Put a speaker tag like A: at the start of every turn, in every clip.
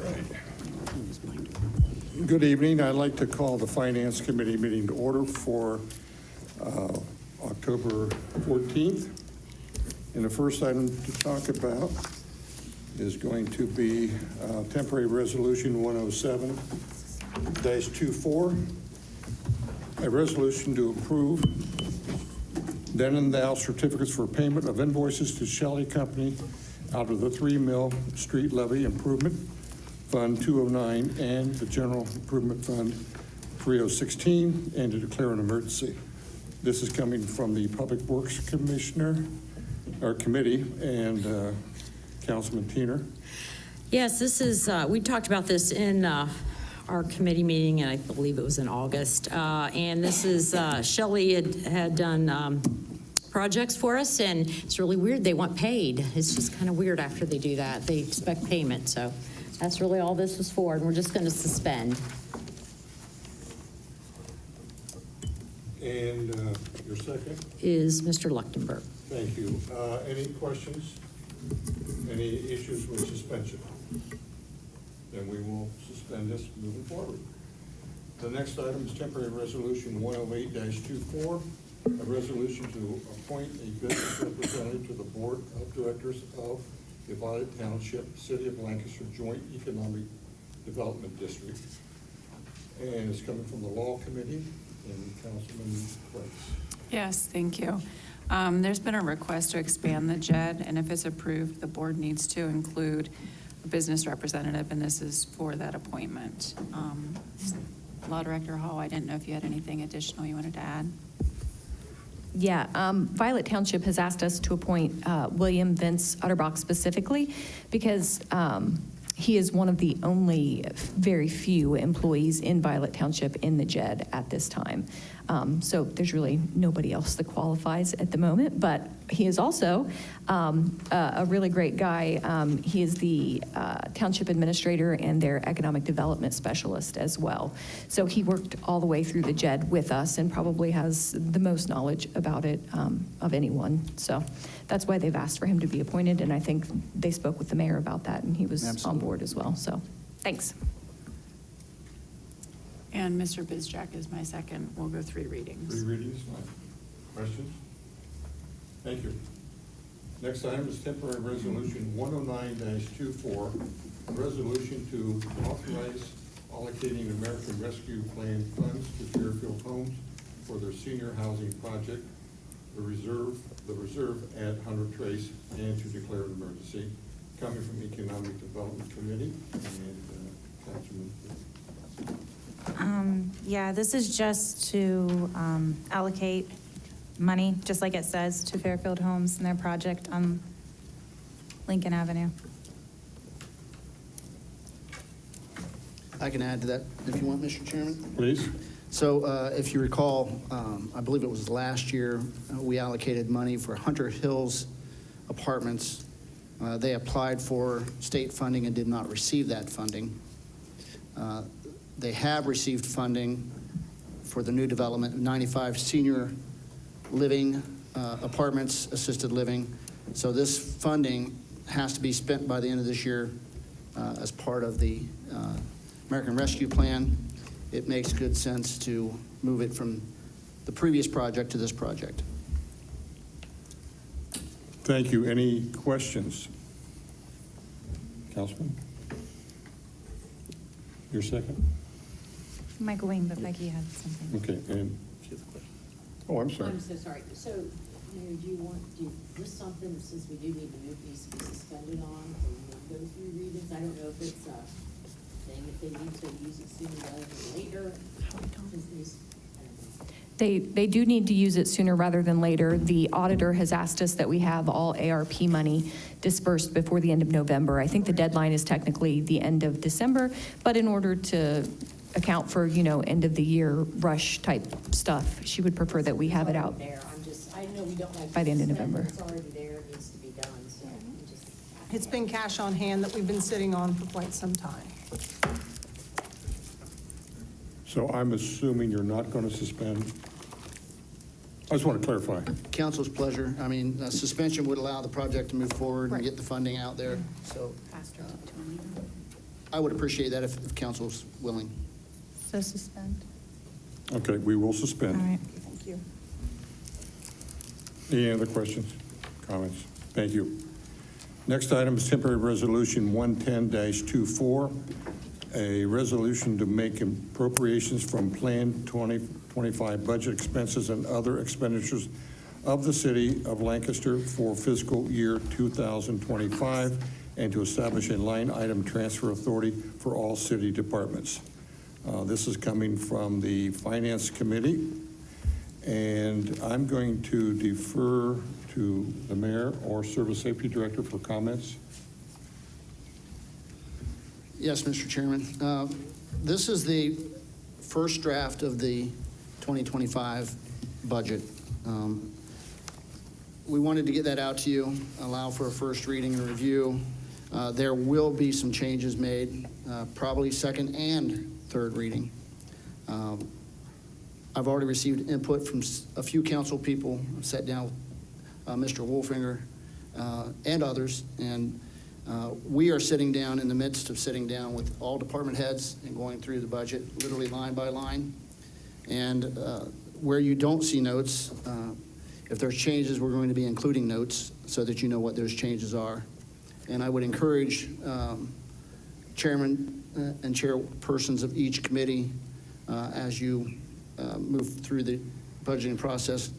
A: right. Good evening. I'd like to call the Finance Committee meeting to order for October 14th. And the first item to talk about is going to be temporary resolution 107-24, a resolution to approve then and now certificates for payment of invoices to Shelley Company out of the 3 Mill Street Levy Improvement Fund 209 and the General Improvement Fund 3016, and to declare an emergency. This is coming from the Public Works Commissioner, or Committee, and Councilman Teener.
B: Yes, this is, we talked about this in our committee meeting, and I believe it was in August. And this is, Shelley had done projects for us, and it's really weird. They want paid. It's just kind of weird after they do that. They expect payment. So that's really all this is for, and we're just going to suspend.
A: And your second?
B: Is Mr. Leuchtenberg.
A: Thank you. Any questions? Any issues with suspension? Then we will suspend this moving forward. The next item is temporary resolution 108-24, a resolution to appoint a business representative to the Board of Directors of the Violet Township, City of Lancaster Joint Economic Development District. And it's coming from the Law Committee and Councilman Price.
C: Yes, thank you. There's been a request to expand the JED, and if it's approved, the board needs to include a business representative, and this is for that appointment. Law Director Hall, I didn't know if you had anything additional you wanted to add.
D: Yeah, Violet Township has asked us to appoint William Vince Utterbach specifically because he is one of the only very few employees in Violet Township in the JED at this time. So there's really nobody else that qualifies at the moment, but he is also a really great guy. He is the township administrator and their economic development specialist as well. So he worked all the way through the JED with us and probably has the most knowledge about it of anyone. So that's why they've asked for him to be appointed, and I think they spoke with the mayor about that, and he was on board as well. So thanks.
C: And Mr. Bizjack is my second. We'll go 3 readings.
A: 3 readings, fine. Questions? Thank you. Next item is temporary resolution 109-24, a resolution to authorize allocating American Rescue Plan funds to Fairfield Homes for their senior housing project, the reserve at 100 Trace, and to declare an emergency. Coming from Economic Development Committee and Councilman.
E: Yeah, this is just to allocate money, just like it says, to Fairfield Homes and their project on Lincoln Avenue.
F: I can add to that if you want, Mr. Chairman.
A: Please.
F: So if you recall, I believe it was last year, we allocated money for Hunter Hills Apartments. They applied for state funding and did not receive that funding. They have received funding for the new development of 95 senior living apartments, assisted living. So this funding has to be spent by the end of this year as part of the American Rescue Plan. It makes good sense to move it from the previous project to this project.
A: Thank you. Any questions? Councilman? Your second?
E: Michael Wayne, but Becky had something.
A: Okay, and, oh, I'm sorry.
B: I'm so sorry. So, Mayor, do you this something, since we do need to move these to be suspended on, or we go through readings? I don't know if it's a thing, if they need to use it sooner rather than later.
D: They do need to use it sooner rather than later. The auditor has asked us that we have all ARP money dispersed before the end of November. I think the deadline is technically the end of December, but in order to account for, end of the year rush type stuff, she would prefer that we have it out
B: I know we don't like
D: by the end of November.
B: It's already there, it needs to be done, so we just.
G: It's been cash on hand that we've been sitting on for quite some time.
A: So I'm assuming you're not going to suspend? I just want to clarify.
F: Council's pleasure. I mean, suspension would allow the project to move forward and get the funding out there. So I would appreciate that if council's willing.
E: So suspend.
A: Okay, we will suspend.
E: All right.
G: Thank you.
A: Any other questions, comments? Thank you. Next item is temporary resolution 110-24, a resolution to make appropriations from planned 2025 budget expenses and other expenditures of the city of Lancaster for fiscal year 2025, and to establish a line item transfer authority for all city departments. This is coming from the Finance Committee, and I'm going to defer to the mayor or Service Safety Director for comments.
F: Yes, Mr. Chairman. This is the first draft of the 2025 budget. We wanted to get that out to you, allow for a first reading and review. There will be some changes made, probably second and third reading. I've already received input from a few council people, sat down with Mr. Wolfinger and others, and we are sitting down in the midst of sitting down with all department heads and going through the budget, literally line by line. And where you don't see notes, if there's changes, we're going to be including notes so that you know what those changes are. And I would encourage chairman and chairpersons of each committee, as you move through the budgeting process,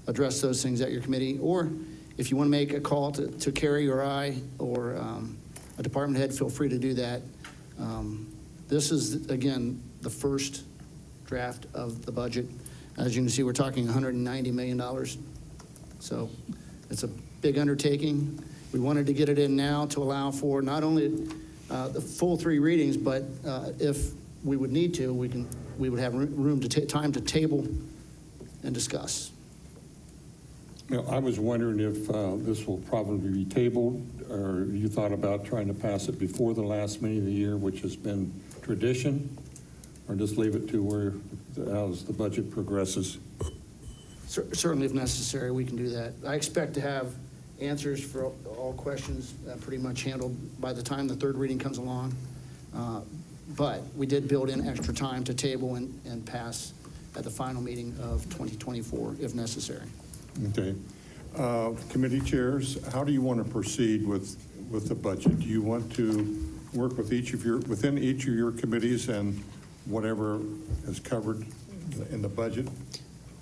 F: address those things at your committee. Or if you want to make a call to Carrie or I or a department head, feel free to do that. This is, again, the first draft of the budget. As you can see, we're talking $190 million. So it's a big undertaking. We wanted to get it in now to allow for not only the full three readings, but if we would need to, we would have room to time to table and discuss.
A: You know, I was wondering if this will probably be tabled, or you thought about trying to pass it before the last meeting of the year, which has been tradition, or just leave it to where, as the budget progresses.
F: Certainly, if necessary, we can do that. I expect to have answers for all questions pretty much handled by the time the third reading comes along. But we did build in extra time to table and pass at the final meeting of 2024, if necessary.
A: Okay. Committee chairs, how do you want to proceed with the budget? Do you want to work with within each of your committees and whatever is covered in the budget?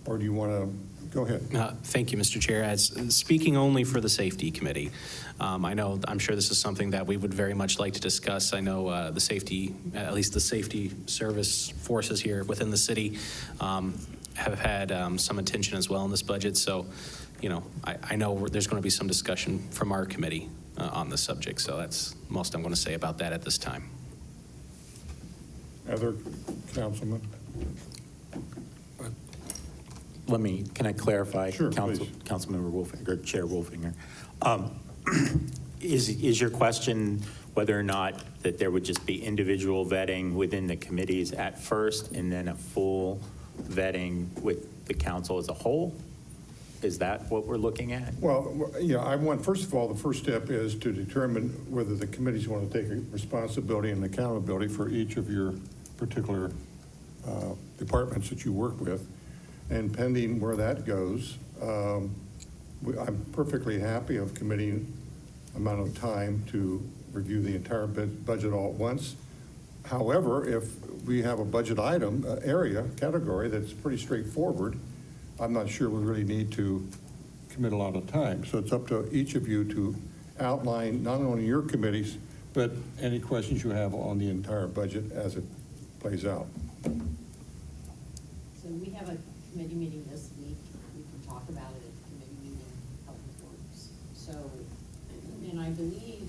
A: Or do you want to go ahead?
H: Thank you, Mr. Chair. As speaking only for the Safety Committee, I'm sure this is something that we would very much like to discuss. I know the safety, at least the safety service forces here within the city, have had some attention as well in this budget. So, you know, I know there's going to be some discussion from our committee on this subject. So that's most I'm going to say about that at this time.
A: Other councilmen?
I: Can I clarify?
A: Sure, please.
I: Councilmember Wolfinger, Chair Wolfinger. Is your question whether or not that there would just be individual vetting within the committees at first and then a full vetting with the council as a whole? Is that what we're looking at?
A: Well, yeah, first of all, the first step is to determine whether the committees want to take responsibility and accountability for each of your particular departments that you work with. And pending where that goes, I'm perfectly happy of committing amount of time to review the entire budget all at once. However, if we have a budget item, category that's pretty straightforward, I'm not sure we really need to commit a lot of time. So it's up to each of you to outline not only your committees, but any questions you have on the entire budget as it plays out.
B: So we have a committee meeting this week. We can talk about it at the committee meeting, Public Works. So, and I believe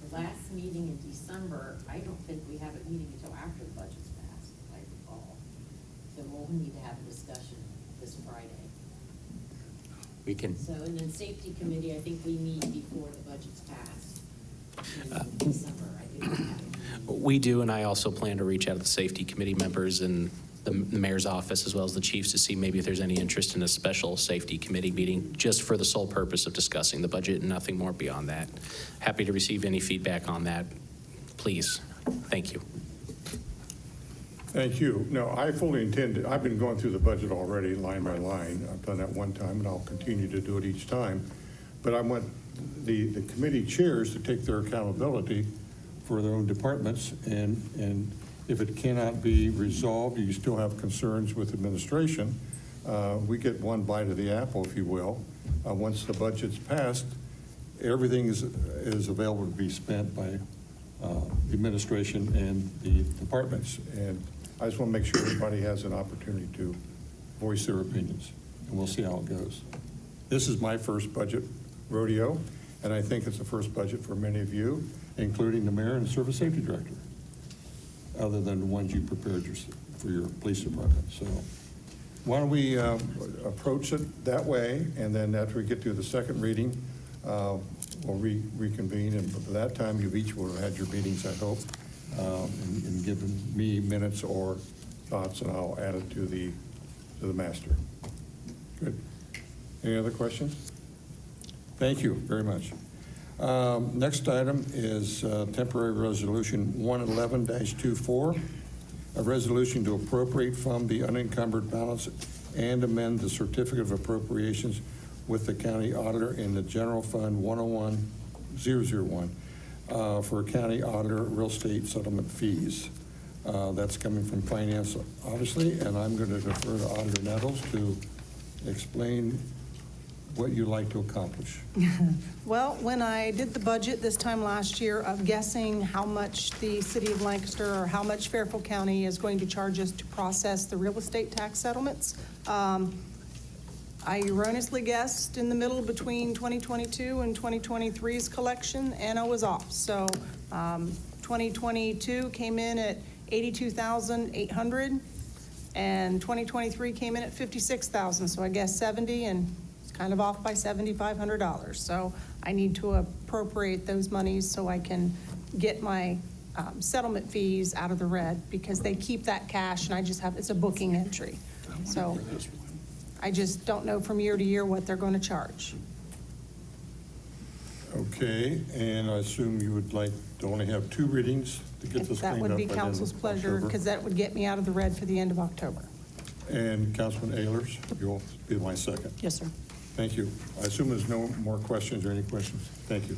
B: the last meeting in December, I don't think we have a meeting until after the budget's passed, if I recall. So we'll need to have a discussion this Friday.
I: We can.
B: So, and then Safety Committee, I think we meet before the budget's passed in December. I think we have a meeting.
H: We do, and I also plan to reach out to the Safety Committee members and the mayor's office as well as the chiefs to see maybe if there's any interest in a special Safety Committee meeting just for the sole purpose of discussing the budget and nothing more beyond that. Happy to receive any feedback on that, please. Thank you.
A: Thank you. No, I fully intend, I've been going through the budget already, line by line. I've done that one time, and I'll continue to do it each time. But I want the committee chairs to take their accountability for their own departments, and if it cannot be resolved, you still have concerns with administration, we get one bite of the apple, if you will. Once the budget's passed, everything is available to be spent by the administration and the departments. And I just want to make sure everybody has an opportunity to voice their opinions, and we'll see how it goes. This is my first budget rodeo, and I think it's the first budget for many of you, including the mayor and the service safety director, other than the ones you prepared for your police department. So why don't we approach it that way, and then after we get through the second reading, we'll reconvene, and by that time, you each will have had your meetings, I hope, and given me minutes or thoughts, and I'll add it to the master. Good. Any other questions? Thank you very much. Next item is temporary resolution 111-24, a resolution to appropriate from the unencumbered balance and amend the certificate of appropriations with the county auditor in the general fund 101001 for county auditor real estate settlement fees. That's coming from finance, obviously, and I'm going to defer to Auditor Nettles to explain what you'd like to accomplish.
G: Well, when I did the budget this time last year of guessing how much the city of Lancaster or how much Fairfield County is going to charge us to process the real estate tax settlements, I erroneously guessed in the middle between 2022 and 2023's collection, and I was off. So 2022 came in at $82,800, and 2023 came in at $56,000. So I guessed 70, and it's kind of off by $7,500. So I need to appropriate those monies so I can get my settlement fees out of the red, because they keep that cash, and I just have, it's a booking entry. So I just don't know from year to year what they're going to charge.
A: Okay, and I assume you would like to only have 2 readings to get
G: If
A: this
G: that
A: cleaned
G: would
A: up
G: be
A: by the end of
G: council's pleasure,
A: October.
G: because that would get me out of the red for the end of October.
A: And Councilman Ehlers, you'll be my second.
G: Yes, sir.
A: Thank you. I assume there's no more questions or any questions? Thank you.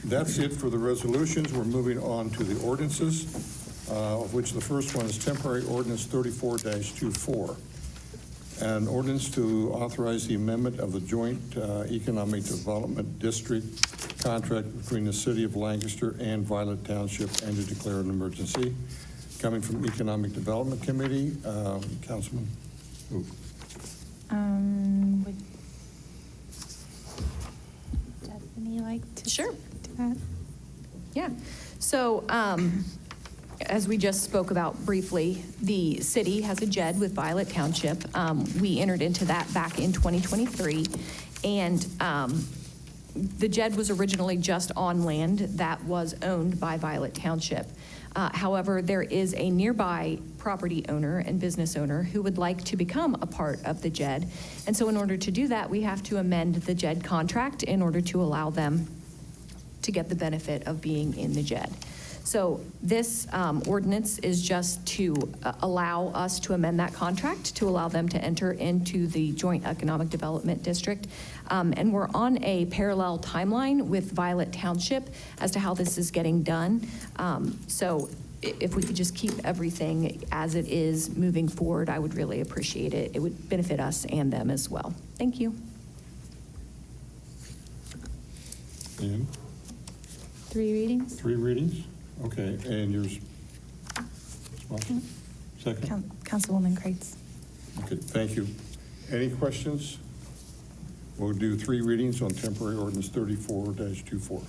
A: That's it for the resolutions. We're moving on to the ordinances, of which the first one is temporary ordinance 34-24. An ordinance to authorize the amendment of the joint economic development district contract between the city of Lancaster and Violet Township and to declare an emergency. Coming from Economic Development Committee, Councilman Luke.
E: Would Stephanie like to?
D: Sure.
E: Do that?
D: Yeah. So, as we just spoke about briefly, the city has a JED with Violet Township. We entered into that back in 2023, and the JED was originally just on land that was owned by Violet Township. However, there is a nearby property owner and business owner who would like to become a part of the JED. And so in order to do that, we have to amend the JED contract in order to allow them to get the benefit of being in the JED. So this ordinance is just to allow us to amend that contract, to allow them to enter into the Joint Economic Development District. And we're on a parallel timeline with Violet Township as to how this is getting done. So if we could just keep everything as it is moving forward, I would really appreciate it. It would benefit us and them as well. Thank you.
A: And
E: 3 readings?
A: 3 readings? Okay, and yours? Second?
E: Councilwoman Kreitz.
A: Okay, thank you. Any questions? We'll do 3 readings on temporary ordinance 34-24.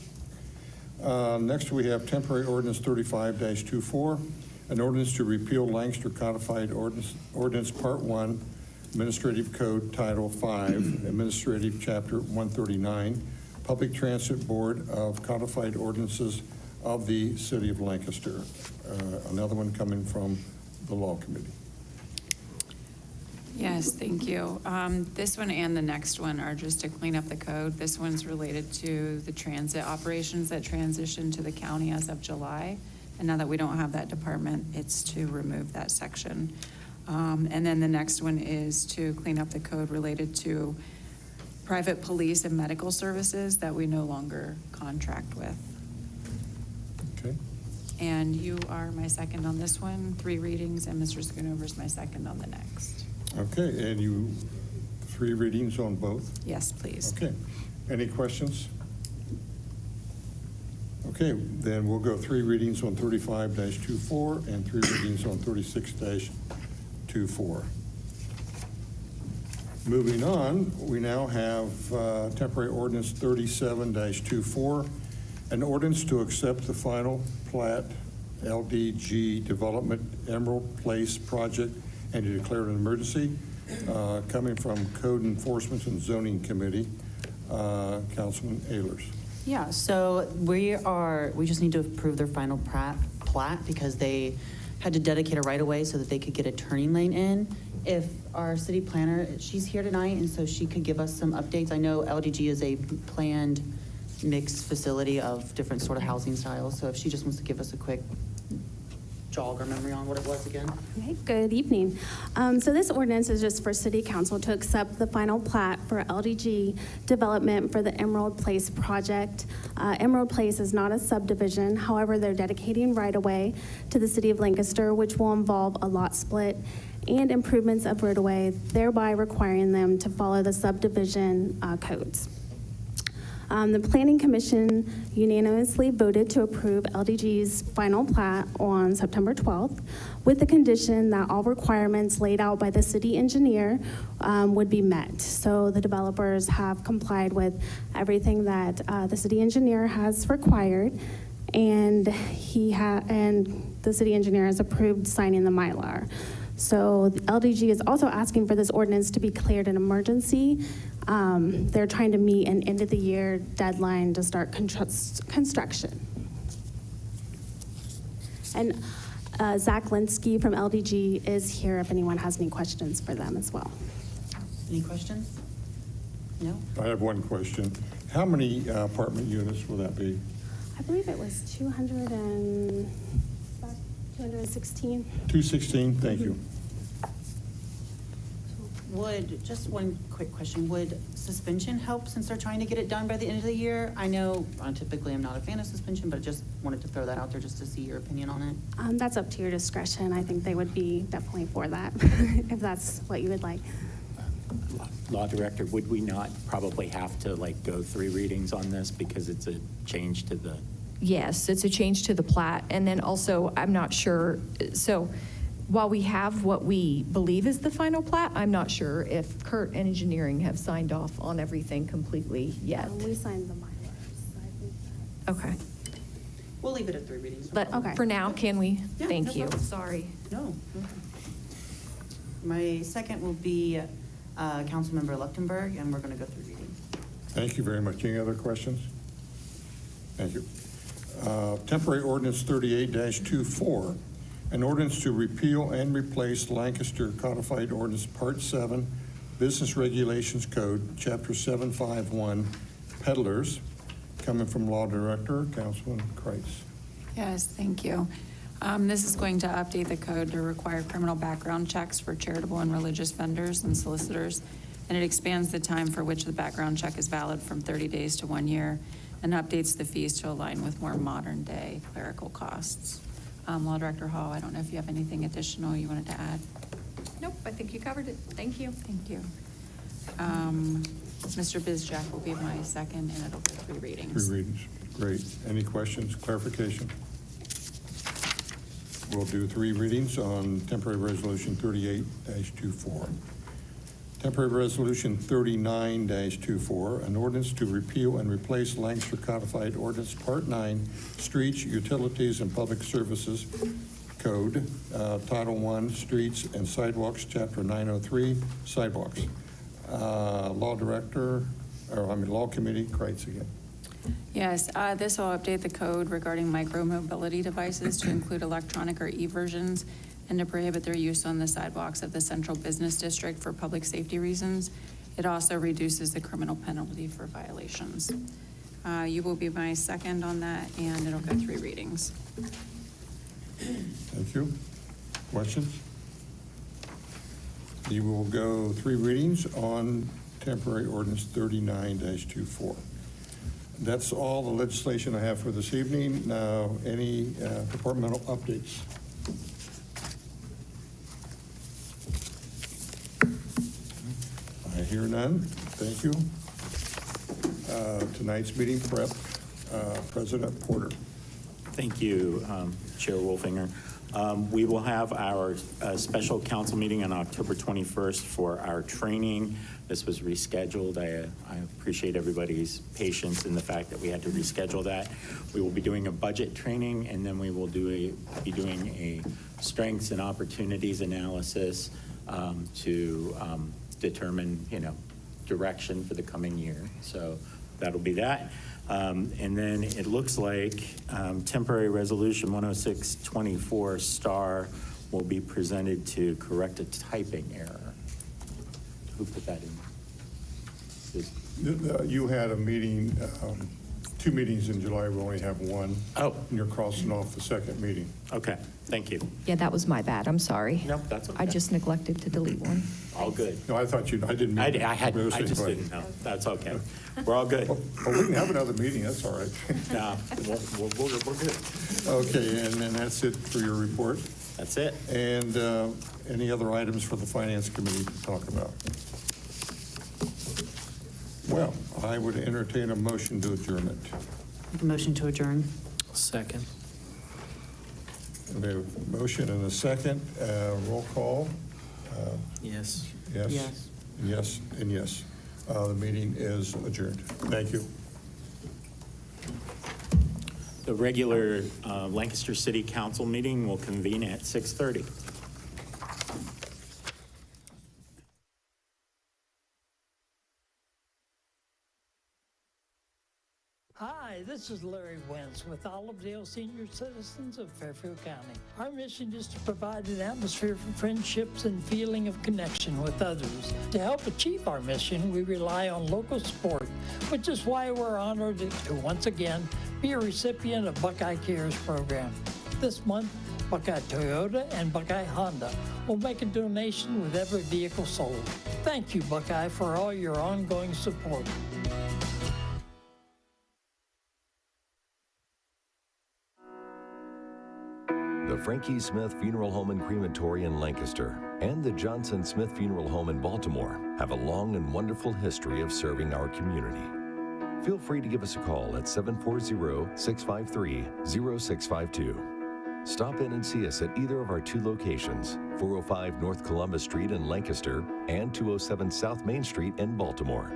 A: Next, we have temporary ordinance 35-24, an ordinance to repeal Lancaster Codified Ordinance Part 1, Administrative Code Title 5, Administrative Chapter 139, Public Transit Board of Codified Ordinances of the City of Lancaster. Another one coming from the Law Committee.
C: Yes, thank you. This one and the next one are just to clean up the code. This one's related to the transit operations that transitioned to the county as of July. And now that we don't have that department, it's to remove that section. And then the next one is to clean up the code related to private police and medical services that we no longer contract with.
A: Okay.
C: And you are my second on this one, 3 readings, and Mr. Schoonover's my second on the next.
A: Okay, and you, 3 readings on both?
C: Yes, please.
A: Okay. Any questions? Okay, then we'll go 3 readings on 35-24 and 3 readings on 36-24. Moving on, we now have temporary ordinance 37-24, an ordinance to accept the final plat LDG Development Emerald Place project and to declare an emergency, coming from Code Enforcement and Zoning Committee. Councilman Ehlers.
J: Yeah, so we just need to approve their final plat because they had to dedicate a right-of-way so that they could get a turning lane in. If our city planner, she's here tonight, and so she could give us some updates. I know LDG is a planned mixed facility of different sort of housing styles, so if she just wants to give us a quick jog our memory on what it was again.
K: Okay, good evening. So this ordinance is just for City Council to accept the final plat for LDG development for the Emerald Place project. Emerald Place is not a subdivision. However, they're dedicating right-of-way to the City of Lancaster, which will involve a lot split and improvements of right-of-way, thereby requiring them to follow the subdivision codes. The Planning Commission unanimously voted to approve LDG's final plat on September 12th with the condition that all requirements laid out by the city engineer would be met. So the developers have complied with everything that the city engineer has required, and the city engineer has approved signing the Mylar. So the LDG is also asking for this ordinance to be declared an emergency. They're trying to meet an end-of-the-year deadline to start construction. And Zach Linsky from LDG is here if anyone has any questions for them as well.
J: Any questions? No?
A: I have one question. How many apartment units will that be?
K: I believe it was 216.
A: 216, thank you.
J: Just one quick question, would suspension help since they're trying to get it done by the end of the year? I know typically I'm not a fan of suspension, but just wanted to throw that out there just to see your opinion on it.
K: That's up to your discretion. I think they would be definitely for that, if that's what you would like.
I: Law Director, would we not probably have to go 3 readings on this because it's a change to the?
D: Yes, it's a change to the plat. And then also, I'm not sure, so while we have what we believe is the final plat, I'm not sure if Kurt and engineering have signed off on everything completely yet.
K: We signed the Mylars. I think
D: Okay.
J: We'll leave it at 3 readings. no
D: But
J: problem.
D: for now, can we?
J: Yeah,
D: Thank
J: no
D: you.
J: problem.
D: Sorry.
J: No. Okay. My second will be Councilmember Leuchtenberg, and we're going to go through readings.
A: Thank you very much. Any other questions? Thank you. Temporary ordinance 38-24, an ordinance to repeal and replace Lancaster Codified Ordinance Part 7, Business Regulations Code, Chapter 751, Peddlers, coming from Law Director, Councilman Kreitz.
C: Yes, thank you. This is going to update the code to require criminal background checks for charitable and religious vendors and solicitors, and it expands the time for which the background check is valid from 30 days to 1 year, and updates the fees to align with more modern-day clerical costs. Law Director Hall, I don't know if you have anything additional you wanted to add?
D: Nope, I think you covered it. Thank you.
C: Thank you. Mr. Bizjack will be my second, and it'll go 3 readings.
A: 3 readings. Great. Any questions, clarification? We'll do 3 readings on temporary resolution 38-24. Temporary resolution 39-24, an ordinance to repeal and replace Lancaster Codified Ordinance Part 9, Streets, Utilities, and Public Services Code, Title I, Streets and Sidewalks, Chapter 903, Sidewalks. Law Committee, Kreitz again.
C: Yes, this will update the code regarding micro-mobility devices to include electronic or e-versions and to prohibit their use on the sidewalks of the central business district for public safety reasons. It also reduces the criminal penalty for violations. You will be my second on that, and it'll go 3 readings.
A: Thank you. Questions? You will go 3 readings on temporary ordinance 39-24. That's all the legislation I have for this evening. Now, any departmental updates? I hear none. Thank you. Tonight's meeting prep, President Porter.
I: Thank you, Chair Wolfinger. We will have our special council meeting on October 21st for our training. This was rescheduled. I appreciate everybody's patience in the fact that we had to reschedule that. We will be doing a budget training, and then we will be doing a strengths and opportunities analysis to determine, direction for the coming year. So that'll be that. And then it looks like temporary resolution 10624 star will be presented to correct a typing error. Who put that in?
A: You had a meeting, 2 meetings in July. We only have 1.
I: Oh.
A: And you're crossing off the second meeting.
I: Okay, thank you.
D: Yeah, that was my bad. I'm sorry.
I: Nope, that's okay.
D: I just neglected to delete one.
I: All good.
A: No, I thought I didn't mean.
I: I just didn't know. That's okay. We're all good.
A: Well, we can have another meeting, that's all right.
I: No, we're good.
A: Okay, and then that's it for your report.
I: That's it.
A: And any other items for the Finance Committee to talk about? Well, I would entertain a motion to adjournment.
J: Make a motion to adjourn.
H: Second.
A: We have a motion and a second. Roll call.
H: Yes.
A: Yes.
J: Yes.
A: Yes, and yes. The meeting is adjourned. Thank you.
I: The regular Lancaster City Council meeting will convene at 6:30.
L: Hi, this is Larry Wentz with Olivedale Senior Citizens of Fairfield County. Our mission is to provide an atmosphere for friendships and feeling of connection with others. To help achieve our mission, we rely on local support, which is why we're honored to once again be a recipient of Buckeye Cares program. This month, Buckeye Toyota and Buckeye Honda will make a donation with every vehicle sold. Thank you, Buckeye, for all your ongoing support.
M: The Frankie Smith Funeral Home and Crematory in Lancaster and the Johnson Smith Funeral Home in Baltimore have a long and wonderful history of serving our community. Feel free to give us a call at 740-653-0652. Stop in and see us at either of our 2 locations, 405 North Columbus Street in Lancaster and 207 South Main Street in Baltimore.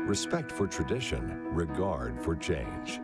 M: Respect for tradition, regard for change.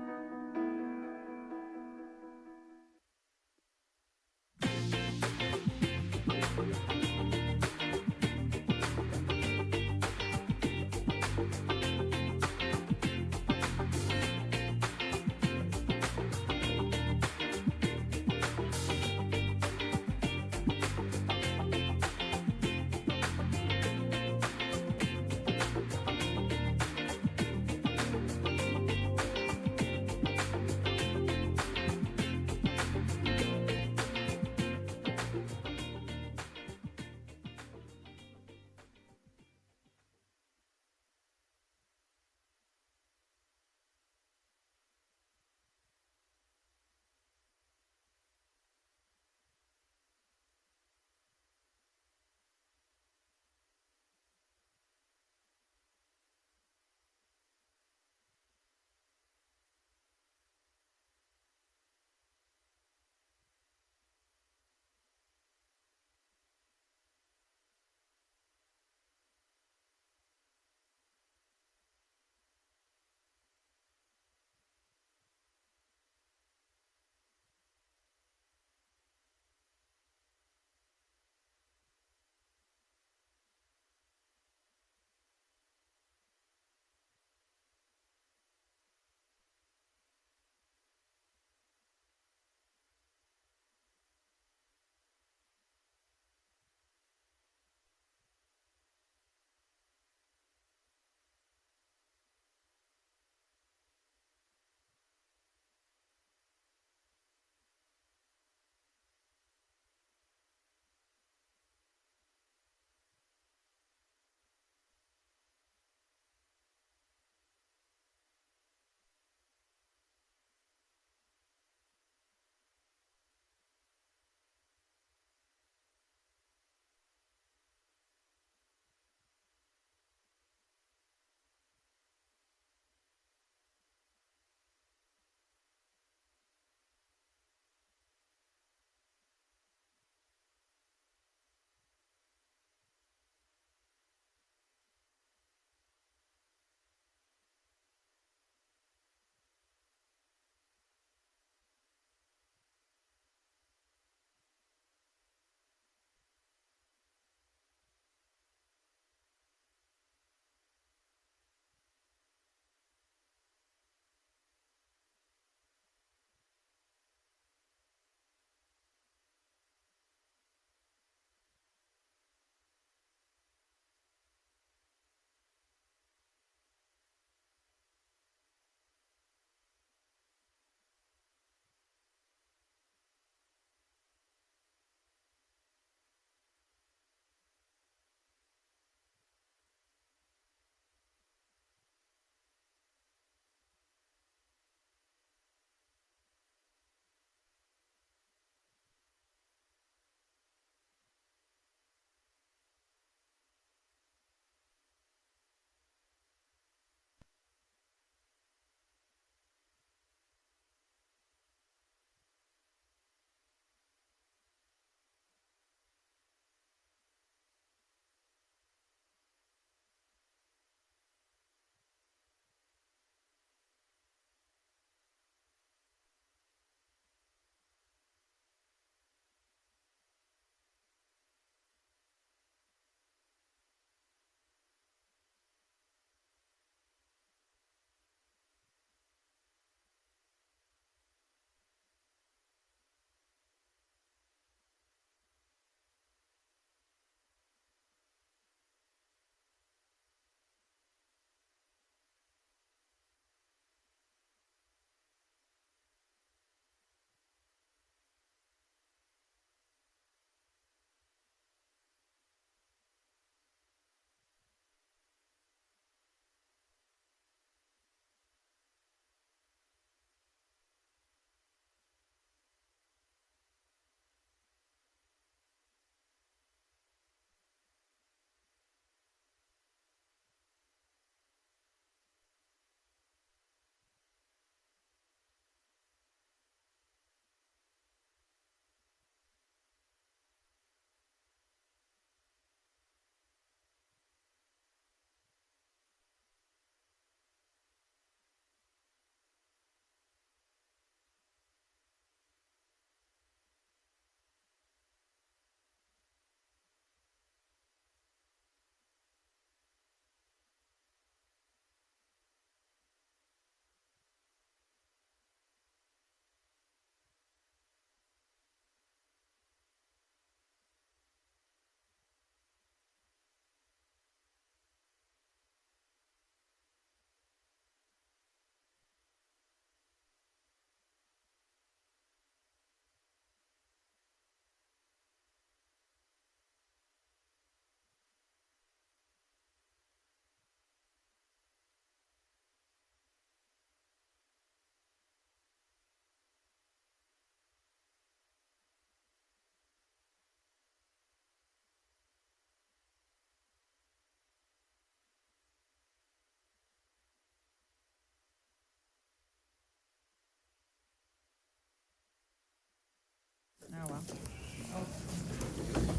E: Oh, well.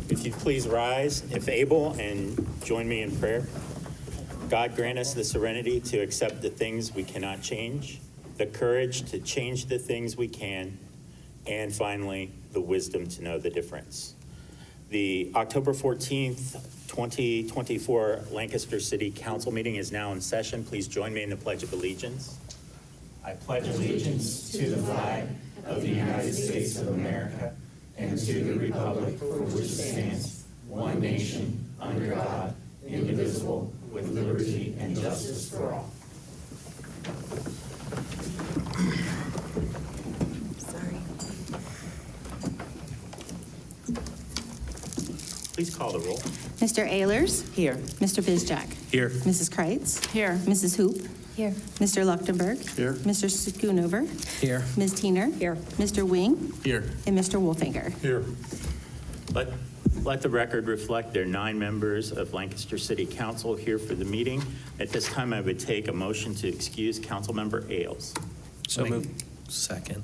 I: If you'd please rise, if able, and join me in prayer. God, grant us the serenity to accept the things we cannot change, the courage to change the things we can, and finally, the wisdom to know the difference. The October 14th, 2024 Lancaster City Council meeting is now in session. Please join me in the Pledge of Allegiance. I pledge allegiance to the flag of the United States of America and to the republic for which it stands, one nation, under God, indivisible, with liberty and justice for all.
E: Sorry.
I: Please call the roll.
N: Mr. Ehlers?
J: Here.
N: Mr. Bizjack?
I: Here.
N: Mrs. Kreitz?
C: Here.
N: Mrs. Hoop?
E: Here.
N: Mr. Luchtenberg?
A: Here.
N: Mr. Schoonover?
J: Here.
N: Ms. Teener?
B: Here.
N: Mr. Wing?
I: Here.
N: And Mr. Wolfinger?
A: Here.
I: Let the record reflect there are 9 members of Lancaster City Council here for the meeting. At this time, I would take a motion to excuse Councilmember Ailes.
J: So moved. Second.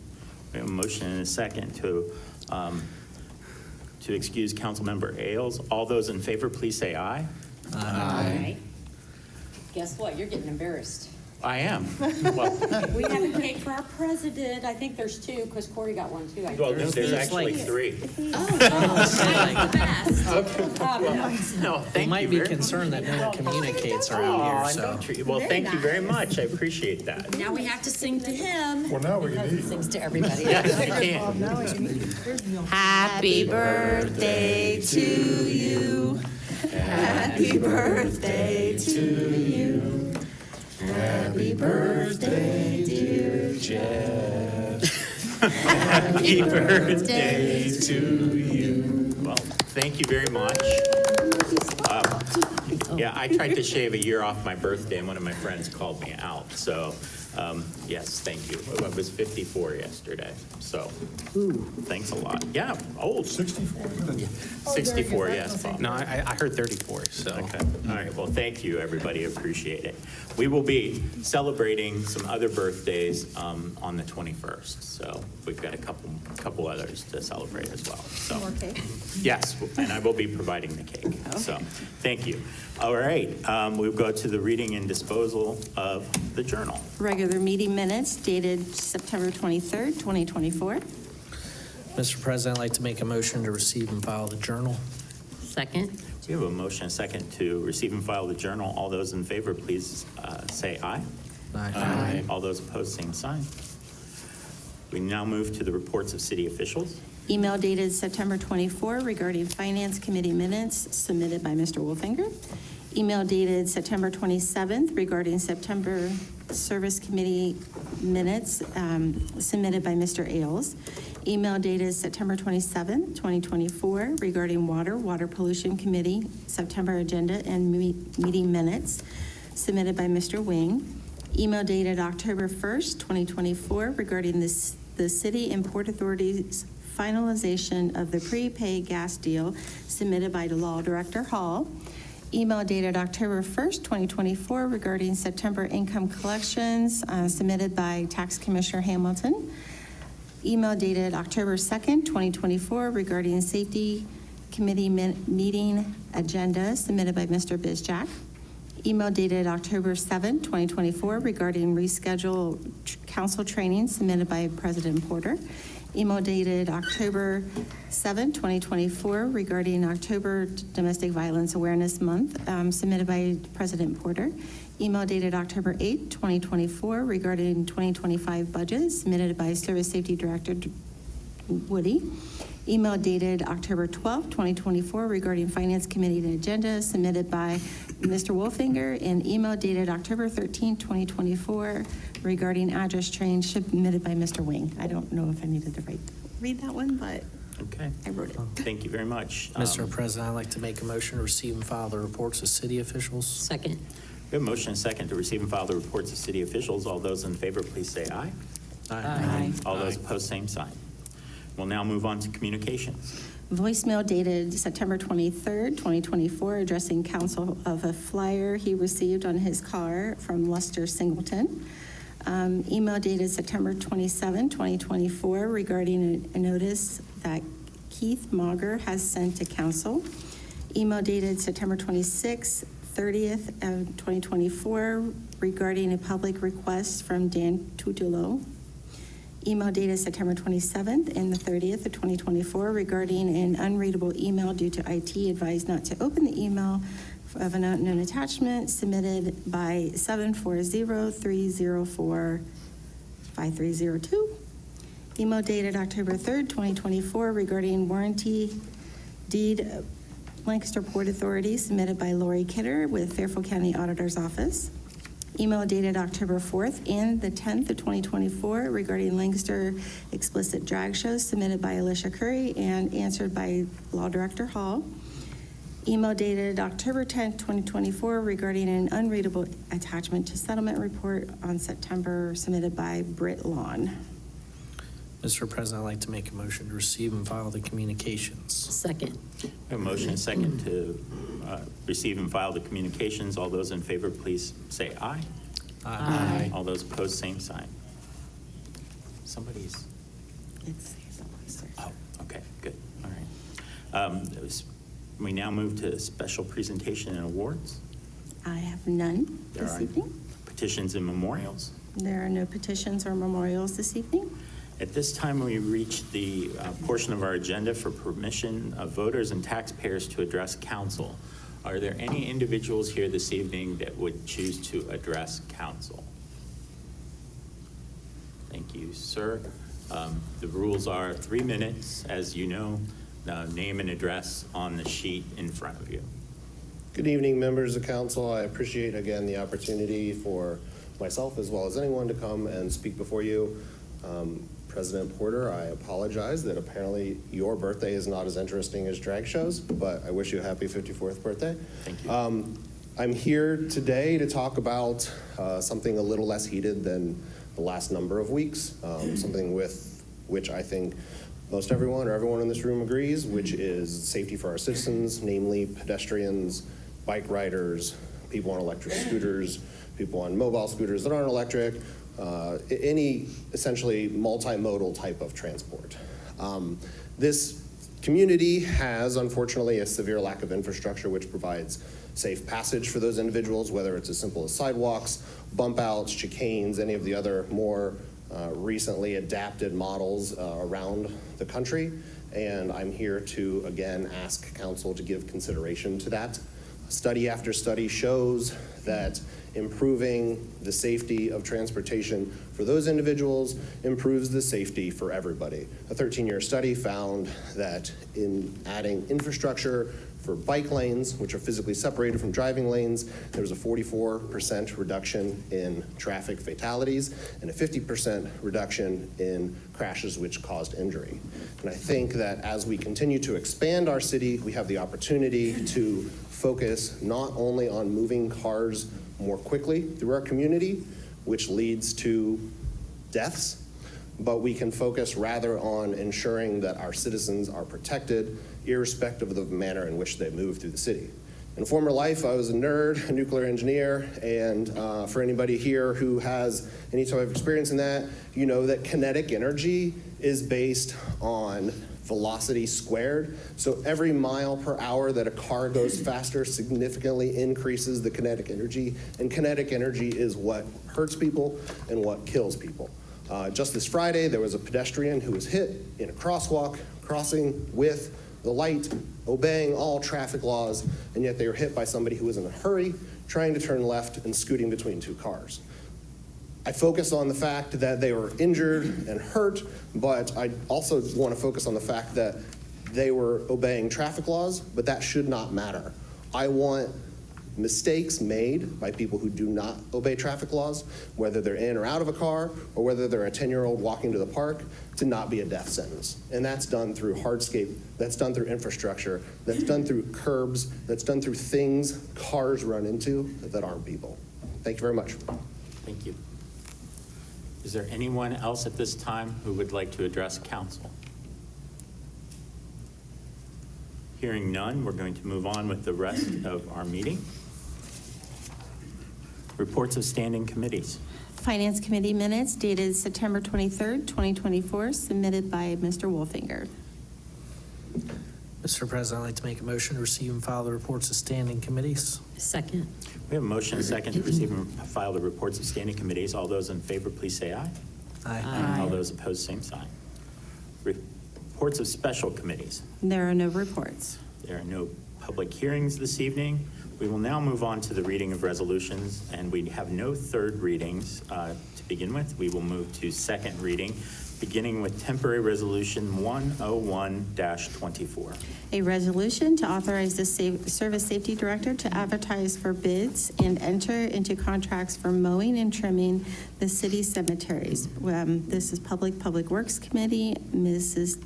I: We have a motion and a second to excuse Councilmember Ailes. All those in favor, please say aye.
B: All right. Guess what? You're getting embarrassed.
I: I am. Well,
B: We have a cake for our president. I think there's 2, because Corey got one too. I
I: well,
B: think.
I: there's actually 3.
B: The best.
I: No, thank you.
J: Might be
I: very-
J: concerned that no one communicates
I: Oh,
J: around here, so.
I: don't treat- Well, thank you very much. I appreciate that.
B: Now we have to sing to him.
A: Well, now we can
B: Because he
A: eat.
B: sings to everybody.
I: Yes, I can.
N: Happy birthday to you. Happy birthday to you. Happy birthday, dear Jeff.
I: Happy birthday to you. Well, thank you very much. Yeah, I tried to shave a year off my birthday, and one of my friends called me out. So, yes, thank you. I was 54 yesterday, so thanks a lot. Yeah, old.
A: 64.
I: 64, yes, Bob.
H: No, I heard 34, so.
I: Okay, all right, well, thank you, everybody, appreciate it. We will be celebrating some other birthdays on the 21st, so we've got a couple others to celebrate as well, so.
N: More cake?
I: Yes, and I will be providing the cake, so, thank you. All right, we'll go to the reading and disposal of the journal.
N: Regular meeting minutes dated September 23rd, 2024.
J: Mr. President, I'd like to make a motion to receive and file the journal.
B: Second.
I: We have a motion, and a second, to receive and file the journal. All those in favor, please say aye.
J: Aye.
I: All those opposed, same sign. We now move to the reports of city officials.
N: Email dated September 24 regarding Finance Committee minutes submitted by Mr. Wolfinger. Email dated September 27th regarding September Service Committee minutes submitted by Mr. Ailes. Email dated September 27th, 2024 regarding Water Pollution Committee September agenda and meeting minutes submitted by Mr. Wing. Email dated October 1st, 2024 regarding the City and Port Authority's finalization of the prepaid gas deal submitted by the Law Director Hall. Email dated October 1st, 2024 regarding September income collections submitted by Tax Commissioner Hamilton. Email dated October 2nd, 2024 regarding Safety Committee meeting agenda submitted by Mr. Bizjack. Email dated October 7th, 2024 regarding rescheduled council training submitted by President Porter. Email dated October 7th, 2024 regarding October Domestic Violence Awareness Month submitted by President Porter. Email dated October 8th, 2024 regarding 2025 budget submitted by Service Safety Director Woody. Email dated October 12th, 2024 regarding Finance Committee agenda submitted by Mr. Wolfinger, and email dated October 13th, 2024 regarding address change submitted by Mr. Wing. I don't know if I needed to read that one, but
I: Okay.
N: I wrote it.
I: Thank you very much.
J: Mr. President, I'd like to make a motion to receive and file the reports of city officials.
B: Second.
I: We have a motion, and a second, to receive and file the reports of city officials. All those in favor, please say aye.
B: Aye.
I: All those opposed, same sign. We'll now move on to communications.
N: Voicemail dated September 23rd, 2024, addressing council of a flyer he received on his car from Lester Singleton. Email dated September 27, 2024, regarding a notice that Keith Mauger has sent to council. Email dated September 26th, 30th of 2024 regarding a public request from Dan Tutulo. Email dated September 27th and the 30th of 2024 regarding an unreadable email due to IT advised not to open the email of an unknown attachment submitted by 740-304-5302. Email dated October 3rd, 2024 regarding warranty deed Lancaster Port Authority submitted by Lori Kidder with Fairfield County Auditor's Office. Email dated October 4th and the 10th of 2024 regarding Lancaster explicit drag shows submitted by Alicia Curry and answered by Law Director Hall. Email dated October 10th, 2024 regarding an unreadable attachment to settlement report on September submitted by Britt Lawn.
O: Mr. President, I'd like to make a motion to receive and file the communications.
B: Second.
I: A motion and second to receive and file the communications. All those in favor, please say aye.
B: Aye.
I: All those opposed, same sign. Somebody's,
N: It's
I: oh, okay, good, all right. We now move to special presentation and awards.
N: I have none
I: There
N: this
I: are
N: evening.
I: petitions and memorials.
N: There are no petitions or memorials this evening.
I: At this time, we reach the portion of our agenda for permission of voters and taxpayers to address council. Are there any individuals here this evening that would choose to address council? Thank you, sir. The rules are 3 minutes, as you know, name and address on the sheet in front of you.
P: Good evening, members of council. I appreciate again the opportunity for myself as well as anyone to come and speak before you. President Porter, I apologize that apparently your birthday is not as interesting as drag shows, but I wish you a happy 54th birthday.
I: Thank you.
P: I'm here today to talk about something a little less heated than the last number of weeks, something with which I think most everyone or everyone in this room agrees, which is safety for our citizens, namely pedestrians, bike riders, people on electric scooters, people on mobile scooters that aren't electric, any essentially multimodal type of transport. This community has, unfortunately, a severe lack of infrastructure which provides safe passage for those individuals, whether it's as simple as sidewalks, bump outs, chicanes, any of the other more recently adapted models around the country. And I'm here to, again, ask council to give consideration to that. Study after study shows that improving the safety of transportation for those individuals improves the safety for everybody. A 13-year study found that in adding infrastructure for bike lanes, which are physically separated from driving lanes, there was a 44% reduction in traffic fatalities and a 50% reduction in crashes which caused injury. And I think that as we continue to expand our city, we have the opportunity to focus not only on moving cars more quickly through our community, which leads to deaths, but we can focus rather on ensuring that our citizens are protected, irrespective of the manner in which they move through the city. In a former life, I was a nerd, a nuclear engineer, and for anybody here who has any type of experience in that, you know that kinetic energy is based on velocity squared. So every mile per hour that a car goes faster significantly increases the kinetic energy, and kinetic energy is what hurts people and what kills people. Just this Friday, there was a pedestrian who was hit in a crosswalk, crossing with the light, obeying all traffic laws, and yet they were hit by somebody who was in a hurry, trying to turn left and scooting between two cars. I focus on the fact that they were injured and hurt, but I also want to focus on the fact that they were obeying traffic laws, but that should not matter. I want mistakes made by people who do not obey traffic laws, whether they're in or out of a car, or whether they're a 10-year-old walking to the park, to not be a death sentence. And that's done through hardscape, that's done through infrastructure, that's done through curbs, that's done through things cars run into that aren't people. Thank you very much.
I: Thank you. Is there anyone else at this time who would like to address council? Hearing none, we're going to move on with the rest of our meeting. Reports of standing committees.
N: Finance Committee minutes dated September 23rd, 2024, submitted by Mr. Wolfinger.
O: Mr. President, I'd like to make a motion to receive and file the reports of standing committees.
B: Second.
I: We have a motion and a second to receive and file the reports of standing committees. All those in favor, please say aye.
O: Aye.
I: All those opposed, same sign. Reports of special committees.
N: There are no reports.
I: There are no public hearings this evening. We will now move on to the reading of resolutions, and we have no third readings to begin with. We will move to second reading, beginning with temporary resolution 101-24.
N: A resolution to authorize the Service Safety Director to advertise for bids and enter into contracts for mowing and trimming the city cemeteries. This is Public Works Committee, Ms.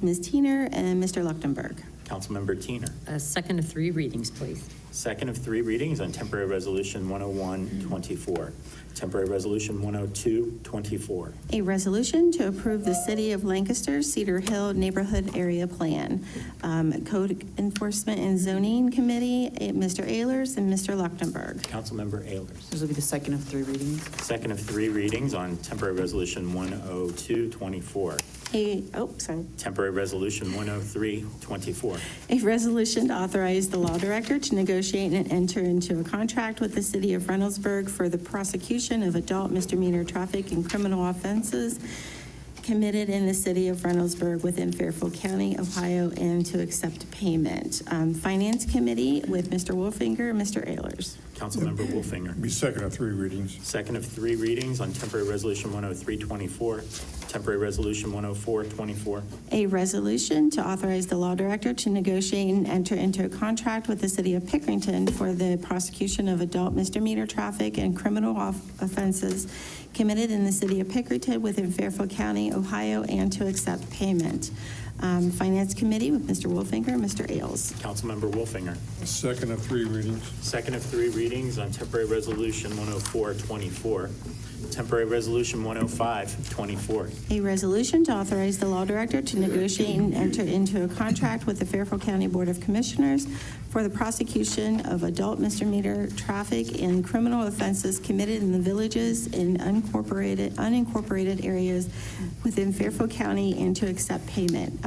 N: Tiener and Mr. Leuchtenberg.
I: Councilmember Tiener.
B: A second of three readings, please.
I: Second of three readings on temporary resolution 101-24. Temporary resolution 102-24.
N: A resolution to approve the City of Lancaster Cedar Hill Neighborhood Area Plan. Code Enforcement and Zoning Committee, Mr. Ehlers and Mr. Leuchtenberg.
I: Councilmember Ehlers.
J: This will be the second of three readings.
I: Second of three readings on temporary resolution 102-24. Temporary resolution 103-24.
N: A resolution to authorize the law director to negotiate and enter into a contract with the City of Reynoldsburg for the prosecution of adult misdemeanor traffic and criminal offenses committed in the City of Reynoldsburg within Fairfield County, Ohio, and to accept payment. Finance Committee with Mr. Wolfinger and Mr. Ehlers.
I: Councilmember Wolfinger.
A: Be second of three readings.
I: Second of three readings on temporary resolution 103-24. Temporary resolution 104-24.
N: A resolution to authorize the law director to negotiate and enter into a contract with the City of Pickerington for the prosecution of adult misdemeanor traffic and criminal offenses committed in the City of Pickerington within Fairfield County, Ohio, and to accept payment. Finance Committee with Mr. Wolfinger and Mr. Ailes.
I: Councilmember Wolfinger.
A: A second of three readings.
I: Second of three readings on temporary resolution 104-24. Temporary resolution 105-24.
N: A resolution to authorize the law director to negotiate and enter into a contract with the Fairfield County Board of Commissioners for the prosecution of adult misdemeanor traffic and criminal offenses committed in the villages in unincorporated areas within Fairfield County and to accept payment.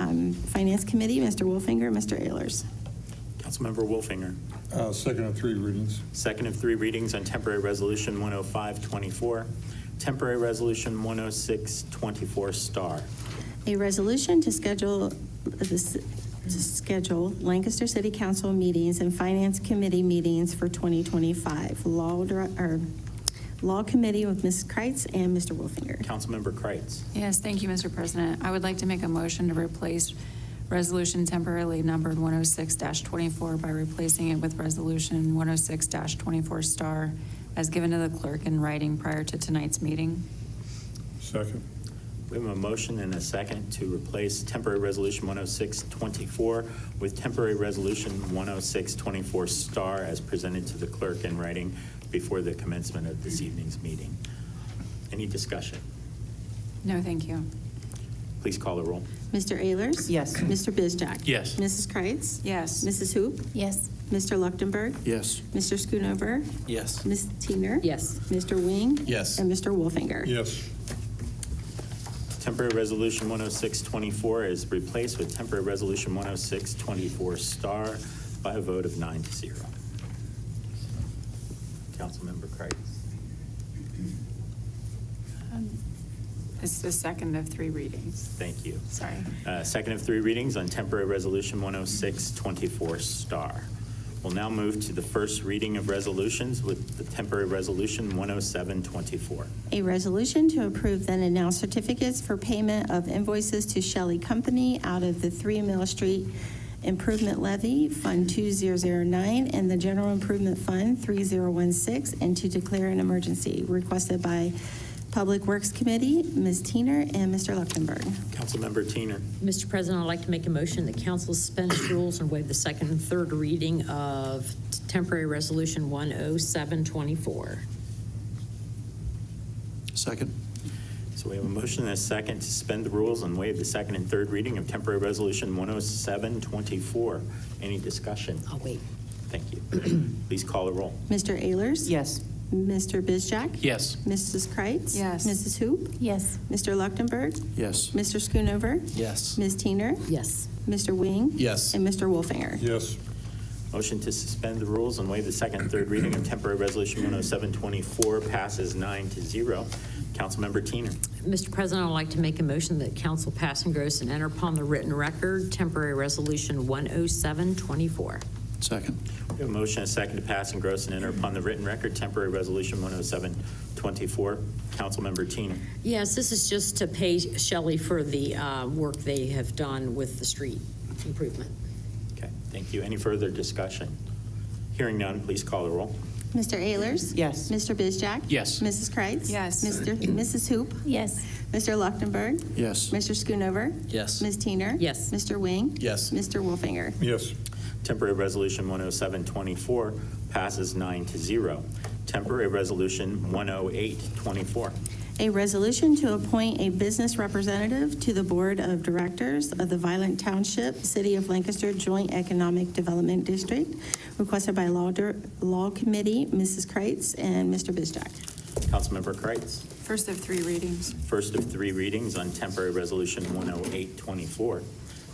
N: Finance Committee, Mr. Wolfinger, Mr. Ehlers.
I: Councilmember Wolfinger.
A: Second of three readings.
I: Second of three readings on temporary resolution 105-24. Temporary resolution 106-24 star.
N: A resolution to schedule Lancaster City Council meetings and Finance Committee meetings for 2025. Law Committee with Ms. Kreitz and Mr. Wolfinger.
I: Councilmember Kreitz.
C: Yes, thank you, Mr. President. I would like to make a motion to replace resolution temporarily numbered 106-24 by replacing it with resolution 106-24 star as given to the clerk in writing prior to tonight's meeting.
A: Second.
I: We have a motion and a second to replace temporary resolution 106-24 with temporary resolution 106-24 star as presented to the clerk in writing before the commencement of this evening's meeting. Any discussion?
C: No, thank you.
I: Please call the roll.
N: Mr. Ehlers?
J: Yes.
N: Mr. Bizjack?
O: Yes.
N: Mrs. Kreitz?
C: Yes.
N: Mrs. Hoop?
E: Yes.
N: Mr. Leuchtenberg?
O: Yes.
N: Mr. Schoonover?
O: Yes.
N: Ms. Tiener?
B: Yes.
N: Mr. Wing?
O: Yes.
N: And Mr. Wolfinger?
A: Yes.
I: Temporary resolution 106-24 is replaced with temporary resolution 106-24 star by a vote of 9-0. Councilmember Kreitz.
C: It's the second of three readings.
I: Thank you.
C: Sorry.
I: Second of three readings on temporary resolution 106-24 star. We'll now move to the first reading of resolutions with the temporary resolution 107-24.
N: A resolution to approve then and now certificates for payment of invoices to Shelley Company out of the 3 Mill Street Improvement Levy, Fund 2009, and the General Improvement Fund 3016, and to declare an emergency, requested by Public Works Committee, Ms. Tiener and Mr. Leuchtenberg.
I: Councilmember Tiener.
B: Mr. President, I'd like to make a motion that council suspend its rules and waive the second and third reading of temporary resolution 107-24.
O: Second.
I: So we have a motion and a second to suspend the rules and waive the second and third reading of temporary resolution 107-24. Any discussion?
B: I'll wait.
I: Thank you. Please call the roll.
N: Mr. Ehlers?
J: Yes.
N: Mr. Bizjack?
H: Yes.
N: Mrs. Kreitz?
C: Yes.
N: Mrs. Hoop?
E: Yes.
N: Mr. Luchtenberg?
O: Yes.
N: Mr. Schoonover?
O: Yes.
N: Ms. Teener?
B: Yes.
N: Mr. Wing?
O: Yes.
N: And Mr. Wolfinger?
A: Yes.
I: Motion to suspend the rules and waive the second and third reading of temporary resolution 10724 passes 9-0. Councilmember Teener.
B: Mr. President, I'd like to make a motion that council pass, engross, and enter upon the written record temporary resolution 10724.
O: Second.
I: We have a motion and a second to pass, engross, and enter upon the written record temporary resolution 10724. Councilmember Teener.
B: Yes, this is just to pay Shelley for the work they have done with the street improvement.
I: Okay, thank you. Any further discussion? Hearing none, please call the roll.
N: Mr. Ehlers?
J: Yes.
N: Mr. Bizjack?
H: Yes.
N: Mrs. Kreitz?
C: Yes.
N: Mrs. Hoop?
E: Yes.
N: Mr. Luchtenberg?
O: Yes.
N: Mr. Schoonover?
O: Yes.
N: Ms. Teener?
B: Yes.
N: Mr. Wing?
O: Yes.
N: Mr. Wolfinger?
A: Yes.
I: Temporary resolution 10724 passes 9-0. Temporary resolution 10824.
N: A resolution to appoint a business representative to the Board of Directors of the Violent Township, City of Lancaster Joint Economic Development District, requested by Law Committee, Mrs. Kreitz and Mr. Bizjack.
I: Councilmember Kreitz.
C: First of three readings.
I: First of three readings on temporary resolution 10824.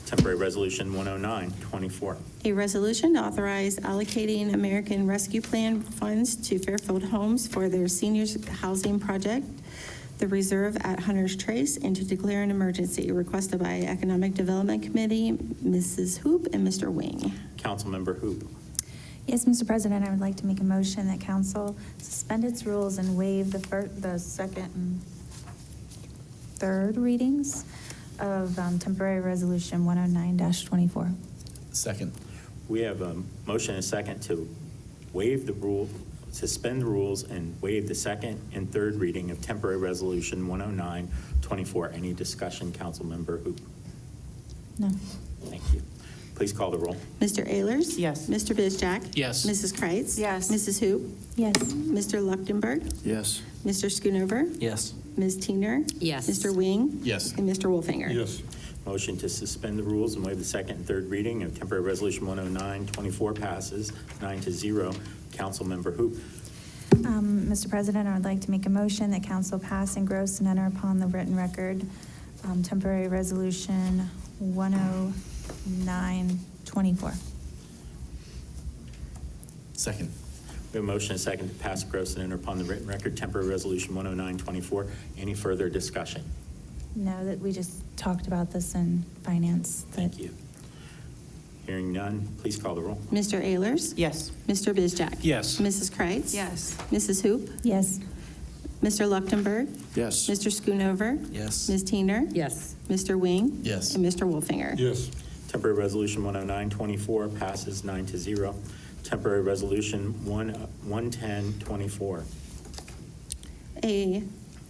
I: Temporary resolution 10924.
N: A resolution to authorize allocating American Rescue Plan funds to Fairfield Homes for their seniors housing project, the Reserve at Hunter's Trace, and to declare an emergency, requested by Economic Development Committee, Mrs. Hoop and Mr. Wing.
I: Councilmember Hoop.
E: Yes, Mr. President, I would like to make a motion that council suspend its rules and waive the second and third readings of temporary resolution 109-24.
O: Second.
I: We have a motion and a second to waive the rule, suspend the rules, and waive the second and third reading of temporary resolution 10924. Any discussion, Councilmember Hoop?
E: No.
I: Thank you. Please call the roll.
N: Mr. Ehlers?
J: Yes.
N: Mr. Bizjack?
H: Yes.
N: Mrs. Kreitz?
C: Yes.
N: Mrs. Hoop?
E: Yes.
N: Mr. Luchtenberg?
O: Yes.
N: Mr. Schoonover?
O: Yes.
N: Ms. Teener?
B: Yes.
N: Mr. Wing?
O: Yes.
N: And Mr. Wolfinger?
A: Yes.
I: Motion to suspend the rules and waive the second and third reading of temporary resolution 10924 passes 9-0. Councilmember Hoop.
E: Mr. President, I would like to make a motion that council pass, engross, and enter upon the written record temporary resolution 109-24.
O: Second.
I: We have a motion and a second to pass, gross, and enter upon the written record temporary resolution 10924. Any further discussion?
E: No, that we just talked about this in finance.
I: Thank you. Hearing none, please call the roll.
N: Mr. Ehlers?
J: Yes.
N: Mr. Bizjack?
H: Yes.
N: Mrs. Kreitz?
C: Yes.
N: Mrs. Hoop?
E: Yes.
N: Mr. Luchtenberg?
O: Yes.
N: Mr. Schoonover?
O: Yes.
N: Ms. Teener?
B: Yes.
N: Mr. Wing?
O: Yes.
N: And Mr. Wolfinger?
A: Yes.
I: Temporary resolution 10924 passes 9-0. Temporary resolution 11024.
N: A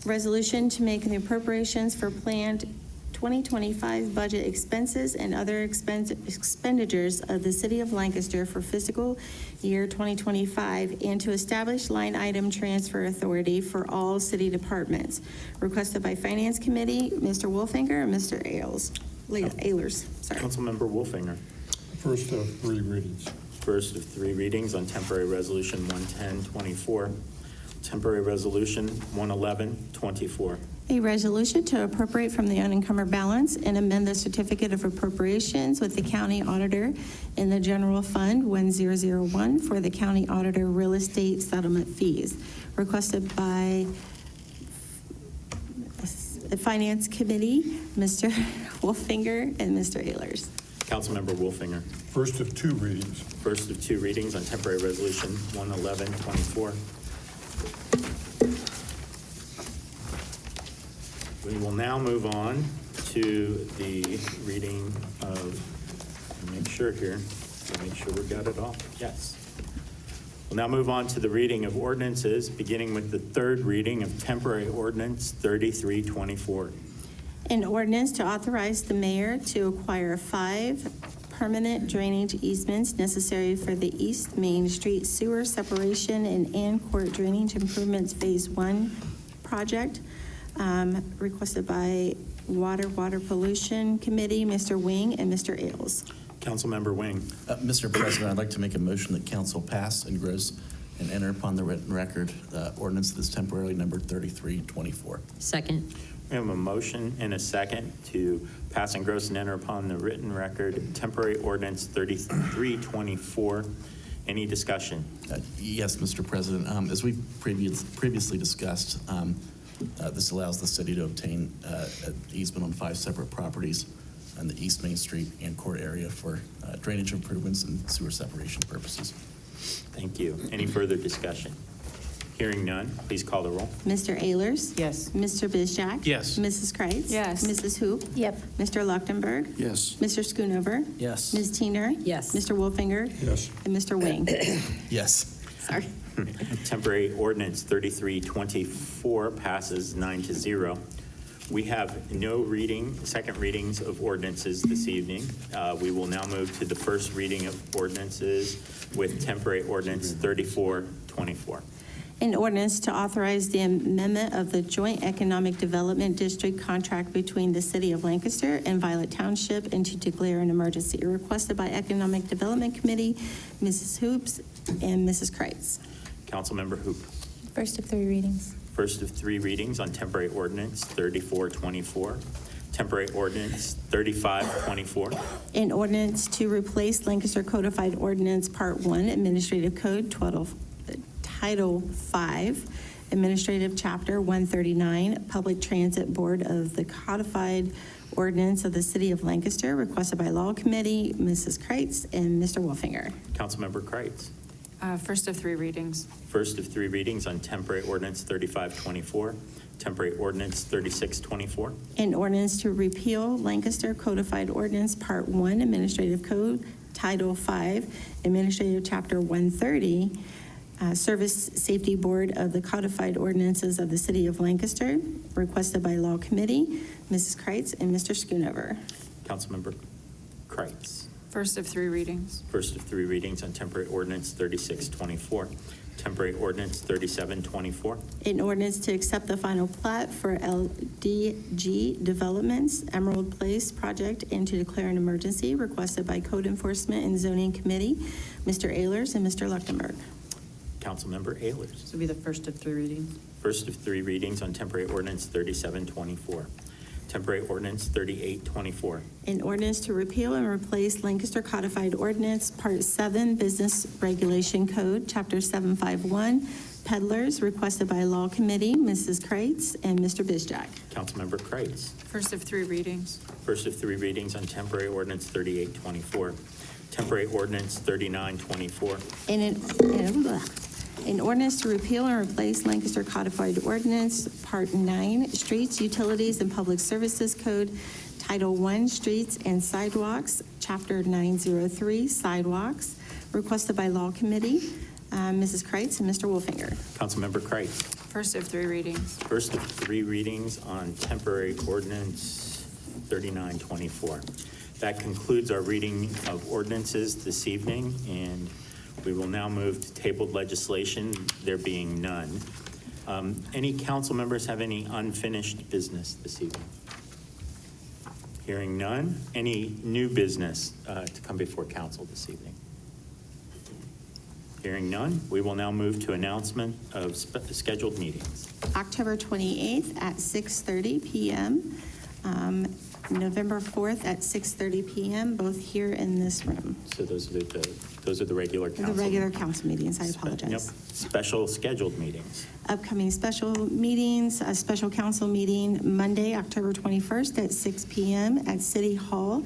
N: resolution to make the appropriations for planned 2025 budget expenses and other expenditures of the City of Lancaster for fiscal year 2025 and to establish line item transfer authority for all city departments. Requested by Finance Committee, Mr. Wolfinger and Mr. Ehlers. Sorry.
I: Councilmember Wolfinger.
A: First of three readings.
I: First of three readings on temporary resolution 11024. Temporary resolution 11124.
N: A resolution to appropriate from the unencumbered balance and amend the certificate of appropriations with the county auditor in the general fund 1001 for the county auditor real estate settlement fees. Requested by the Finance Committee, Mr. Wolfinger and Mr. Ehlers.
I: Councilmember Wolfinger.
A: First of two readings.
I: First of two readings on temporary resolution 11124. We will now move on to the reading of, make sure here, make sure we got it all. Yes. We'll now move on to the reading of ordinances, beginning with the third reading of temporary ordinance 3324.
N: An ordinance to authorize the mayor to acquire 5 permanent drainage easements necessary for the East Main Street Sewer Separation and Ann Court Drainage Improvements Phase 1 project, requested by Water Pollution Committee, Mr. Wing and Mr. Ailes.
I: Councilmember Wing.
O: Mr. President, I'd like to make a motion that council pass, engross,
Q: and enter upon the written record ordinance that's temporarily numbered 3324.
B: Second.
I: We have a motion and a second to pass, engross, and enter upon the written record temporary ordinance 3324. Any discussion?
Q: Yes, Mr. President. As we've previously discussed, this allows the city to obtain an easement on 5 separate properties on the East Main Street and Court area for drainage improvements and sewer separation purposes.
I: Thank you. Any further discussion? Hearing none, please call the roll.
N: Mr. Ehlers?
J: Yes.
N: Mr. Bizjack?
H: Yes.
N: Mrs. Kreitz?
C: Yes.
N: Mrs. Hoop?
E: Yep.
N: Mr. Luchtenberg?
Q: Yes.
N: Mr. Schoonover?
O: Yes.
N: Ms. Teener?
B: Yes.
N: Mr. Wolfinger?
A: Yes.
N: And Mr. Wing?
Q: Yes.
N: Sorry.
I: Temporary ordinance 3324 passes 9-0. We have no second readings of ordinances this evening. We will now move to the first reading of ordinances with temporary ordinance 3424.
N: An ordinance to authorize the amendment of the Joint Economic Development District contract between the City of Lancaster and Violet Township and to declare an emergency. Requested by Economic Development Committee, Mrs. Hoops and Mrs. Kreitz.
I: Councilmember Hoop.
E: First of 3 readings.
I: First of 3 readings on temporary ordinance 3424. Temporary ordinance 3524.
N: An ordinance to replace Lancaster Codified Ordinance Part 1, Administrative Code, Title 5, Administrative Chapter 139, Public Transit Board of the Codified Ordinance of the City of Lancaster, requested by Law Committee, Mrs. Kreitz and Mr. Wolfinger.
I: Councilmember Kreitz.
C: First of 3 readings.
I: First of 3 readings on temporary ordinance 3524. Temporary ordinance 3624.
N: An ordinance to repeal Lancaster Codified Ordinance Part 1, Administrative Code, Title 5, Administrative Chapter 130, Service Safety Board of the Codified Ordinances of the City of Lancaster, requested by Law Committee, Mrs. Kreitz and Mr. Schoonover.
I: Councilmember Kreitz.
C: First of 3 readings.
I: First of 3 readings on temporary ordinance 3624. Temporary ordinance 3724.
N: An ordinance to accept the final plat for LDG Developments Emerald Place project and to declare an emergency, requested by Code Enforcement and Zoning Committee, Mr. Ehlers and Mr. Luchtenberg.
I: Councilmember Ehlers.
J: This would be the first of 3 readings.
I: First of 3 readings on temporary ordinance 3724. Temporary ordinance 3824.
N: An ordinance to repeal and replace Lancaster Codified Ordinance, Part 7, Business Regulation Code, Chapter 751, Peddlers, requested by Law Committee, Mrs. Kreitz and Mr. Bizjack.
I: Councilmember Kreitz.
C: First of 3 readings.
I: First of 3 readings on temporary ordinance 3824. Temporary ordinance 3924.
N: An ordinance to repeal and replace Lancaster Codified Ordinance, Part 9, Streets, Utilities, and Public Services Code, Title 1, Streets and Sidewalks, Chapter 903, Sidewalks, requested by Law Committee, Mrs. Kreitz and Mr. Wolfinger.
I: Councilmember Kreitz.
C: First of 3 readings.
I: First of 3 readings on temporary ordinance 3924. That concludes our reading of ordinances this evening, and we will now move to tabled legislation, there being none. Any council members have any unfinished business this evening? Hearing none. Any new business to come before council this evening? Hearing none, we will now move to announcement of scheduled meetings.
N: October 28th at 6:30 p.m., November 4th at 6:30 p.m., both here in this room.
I: So those are the regular council.
N: The regular council meetings, I
I: Yep.
N: apologize.
I: Special scheduled meetings.
N: Upcoming special meetings, a special council meeting Monday, October 21st at 6 p.m. at City Hall,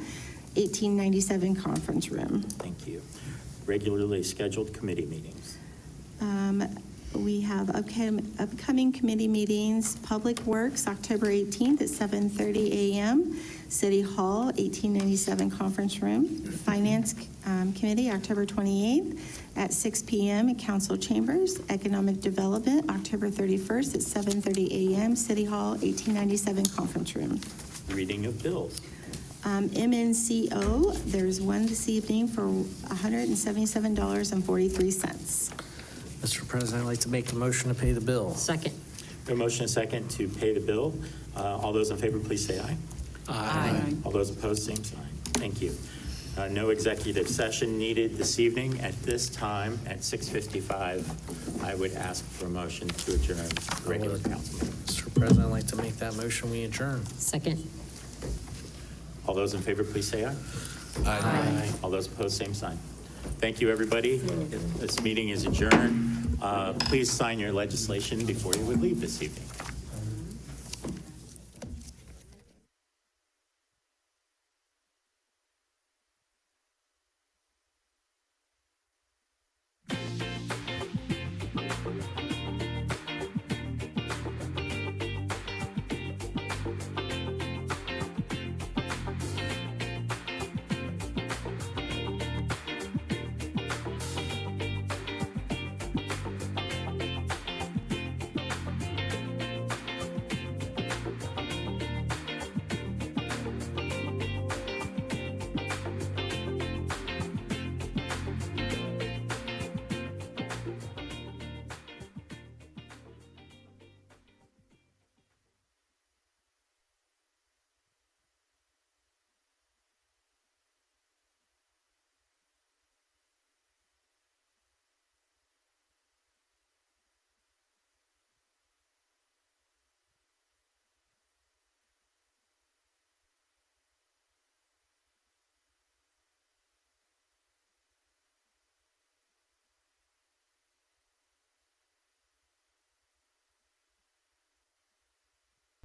N: 1897 Conference Room.
I: Thank you. Regularly scheduled committee meetings.
N: We have upcoming committee meetings, Public Works, October 18th at 7:30 a.m., City Hall, 1897 Conference Room. Finance Committee, October 28th at 6 p.m. at Council Chambers. Economic Development, October 31st at 7:30 a.m., City Hall, 1897 Conference Room.
I: Reading of bills.
N: MNCO, there's one this evening for $177.43.
O: Mr. President, I'd like to make a motion to pay the bill.
B: Second.
I: A motion and a second to pay the bill. All those in favor, please say aye.
C: Aye.
I: All those opposed, same sign. Thank you. No executive session needed this evening. At this time, at 6:55, I would ask for a motion to adjourn the regular council meeting.
O: Mr. President, I'd like to make that motion, we adjourn.
B: Second.
I: All those in favor, please say aye.
O: Aye.
I: All those opposed, same sign. Thank you, everybody. This meeting is adjourned. Please sign your legislation before you would leave this evening.